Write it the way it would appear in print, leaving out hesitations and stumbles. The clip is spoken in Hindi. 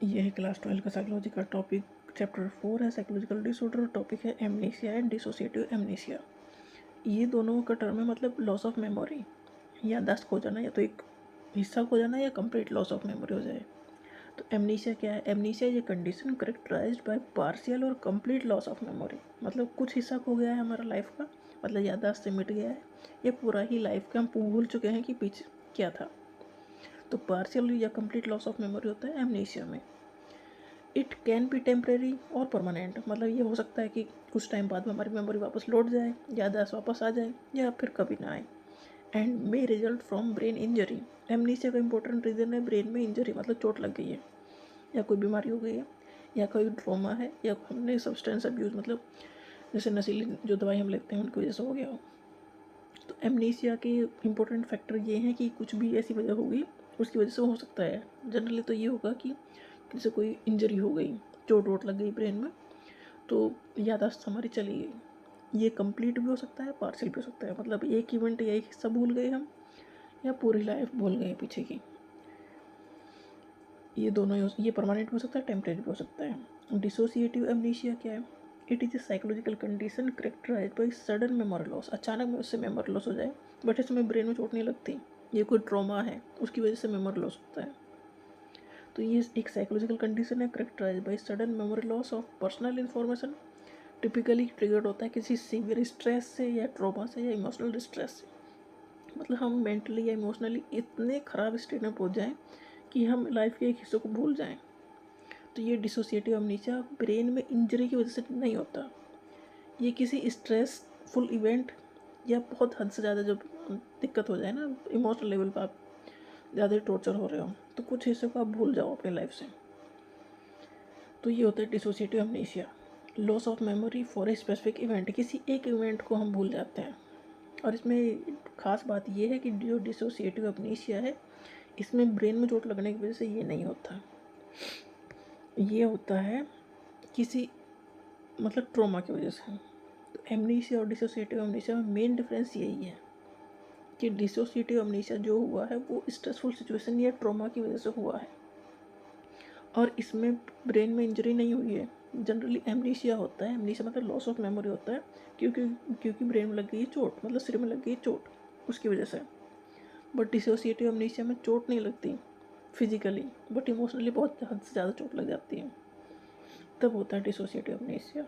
ये है क्लास 12 का साइकोलॉजी का टॉपिक। चैप्टर 4 है साइकोलॉजिकल डिसऑर्डर और टॉपिक है एमनेसिया एंड डिसोसिएटिव एमनेसिया। ये दोनों का टर्म है मतलब लॉस ऑफ मेमोरी, याददाश्त खो जाना, या तो एक हिस्सा खो जाना या कंप्लीट लॉस ऑफ मेमोरी हो जाए। तो एमनेसिया क्या है? एमनेसिया ये कंडीशन करेक्टराइज्ड बाय पार्शियल और कंप्लीट लॉस ऑफ मेमोरी, मतलब कुछ हिस्सा खो गया है हमारा लाइफ का, मतलब याददाश्त से मिट गया है, या पूरा ही लाइफ का हम भूल चुके हैं कि पीछे क्या था। तो पार्शियल या कंप्लीट लॉस ऑफ मेमोरी होता है एमनेसिया में। इट कैन बी टेम्परेरी और परमानेंट, मतलब ये हो सकता है कि कुछ टाइम बाद में हमारी मेमोरी वापस लौट जाए, याददाश्त वापस आ जाए, या फिर कभी ना आए। And may result from brain injury. Amnesia का इंपॉर्टेंट रीज़न है ब्रेन में इंजरी, मतलब चोट लग गई है, या कोई बीमारी हो गई है, या कोई ट्रॉमा है, या हमने सब्सटेंस अब्यूज़, मतलब जैसे नशीली जो दवाई हम लेते हैं उनकी वजह से हो गया हो। तो एमनीसिया के इंपॉर्टेंट फैक्टर ये हैं कि कुछ भी ऐसी वजह होगी उसकी वजह से हो सकता है। जनरली तो ये होगा कि जैसे कोई इंजरी हो गई, चोट वोट लग गई ब्रेन में, तो याददाश्त हमारी चली गई। ये कंप्लीट भी हो सकता है, पार्शियल भी हो सकता है, मतलब एक इवेंट या एक हिस्सा भूल गए हम, या पूरी लाइफ भूल गए पीछे की। ये दोनों ये परमानेंट भी हो सकता है, टेम्परेरी भी हो सकता है। डिसोसिएटिव एमनीशिया क्या है? It is a psychological condition characterize by sudden memory loss. अचानक में उससे मेमोरी लॉस हो जाए, बट इसमें ब्रेन में चोट नहीं लगती, ये कोई ट्रॉमा है उसकी वजह से मेमोरी लॉस होता है। तो ये एक साइकोलॉजिकल कंडीशन है characterize by sudden memory loss of personal information. Typically triggered होता है किसी सीवियर स्ट्रेस से, या ट्रॉमा से, या इमोशनल डिस्ट्रेस से। मतलब हम मेंटली या इमोशनली इतने ख़राब स्टेट में पहुंच जाएं कि हम लाइफ के एक हिस्से को भूल जाएं। तो ये डिसोसिएटिव अमनीसिया ब्रेन में इंजरी की वजह से नहीं होता, ये किसी स्ट्रेसफुल इवेंट या बहुत हद से ज़्यादा जब दिक्कत हो जाए ना, इमोशनल लेवल पर आप ज़्यादा टॉर्चर हो रहे हो, तो कुछ हिस्से को आप भूल जाओ अपनी लाइफ से। तो ये होता है dissociative amnesia, loss of memory for a specific event. किसी एक इवेंट को हम भूल जाते हैं। और इसमें ख़ास बात यह है कि जो डिसोसिएटिव अमनीसिया है, इसमें ब्रेन में चोट लगने की वजह से ये नहीं होता, ये होता है किसी मतलब ट्रॉमा की वजह से। तो एमनीसिया और डिसोसिएटिव अमनीसिया में मेन डिफरेंस यही है कि डिसोसिएटिव अमनीसिया जो हुआ है वो स्ट्रेसफुल सिचुएशन या ट्रॉमा की वजह से हुआ है, और इसमें ब्रेन में इंजरी नहीं हुई है। जनरली एमनीसिया होता है, एमनीसिया मतलब लॉस ऑफ मेमोरी होता है, क्योंकि ब्रेन में लग गई चोट, मतलब सिर में लग गई चोट, उसकी वजह से। बट डिसोसिएटिव अमनीसिया में चोट नहीं लगती फिजिकली, बट इमोशनली बहुत हद से ज़्यादा चोट लग जाती है, तब होता है डिसोसिएटिव अमनीसिया।